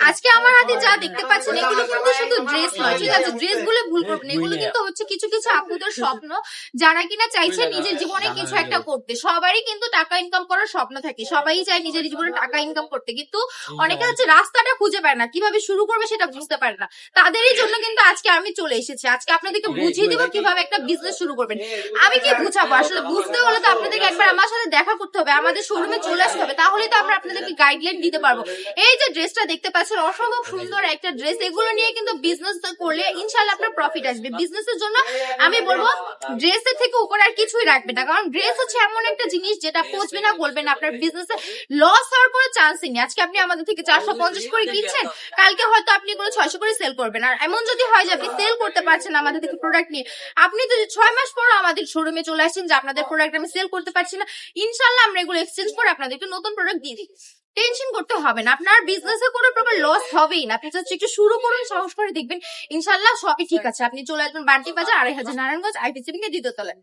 আজকে আমার হাতে যা দেখতে পাচ্ছেন এগুলো কিন্তু শুধু ড্রেস নয়, ঠিক আছে? ড্রেস গুলো ভুল করবেন, এগুলো কিন্তু হচ্ছে কিছু কিছু আপুদের স্বপ্ন, যারা কিনা চাইছে নিজের জীবনে কিছু একটা করতে। সবারই কিন্তু টাকা ইনকাম করার স্বপ্ন থাকে, সবাই চায় নিজের জীবনে টাকা ইনকাম করতে, কিন্তু অনেকে হচ্ছে রাস্তাটা খুঁজে পায় না, কিভাবে শুরু করবে সেটা বুঝতে পারে না। তাদেরই জন্য কিন্তু আজকে আমি চলে এসেছি, আজকে আপনাদেরকে বুঝিয়ে দিব কিভাবে একটা বিজনেস শুরু করবেন। আমি কি বুঝাবো? আসলে বুঝতে হলে তো আপনাদেরকে একবার আমার সাথে দেখা করতে হবে, আমাদের শোরুমে চলে আসতে হবে, তাহলে তো আমরা আপনাদেরকে গাইডলাইন দিতে পারবো। এই যে ড্রেসটা দেখতে পাচ্ছেন অসম্ভব সুন্দর একটা ড্রেস, এগুলো নিয়ে কিন্তু বিজনেস করলে ইনশাআল্লাহ আপনার প্রফিট আসবে। বিজনেসের জন্য আমি বলবো ড্রেসের থেকে উপরে আর কিছুই রাখবে না, কারণ ড্রেস হচ্ছে এমন একটা জিনিস যেটা পচবে না, বলবে না, আপনার বিজনেসে লস হওয়ার কোনো চান্সই নেই। আজকে আপনি আমাদের থেকে 450 করে কিনছেন, কালকে হয়তো আপনি এগুলো 600 করে সেল করবেন। আর এমন যদি হয় যে আপনি সেল করতে পারছেন আমাদের থেকে প্রোডাক্ট নিয়ে, আপনি যদি 6 মাস পর আমাদের শোরুমে চলে আসেন যে আপনাদের প্রোডাক্ট আমি সেল করতে পারছি না, ইনশাআল্লাহ আমরা এগুলো এক্সচেঞ্জ করে আপনাদেরকে নতুন প্রোডাক্ট দিয়ে দিই। টেনশন করতে হবে না, আপনার বিজনেসে কোনো প্রকার লস হবেই না। আপনি জাস্ট একটু শুরু করুন, সাহস করে দেখবেন ইনশাআল্লাহ সবই ঠিক আছে। আপনি চলে আসবেন বান্টি বাজার, 2500 নারায়ণগঞ্জ, আইপিসি ব্যাংকের দ্বিতীয় তলায়।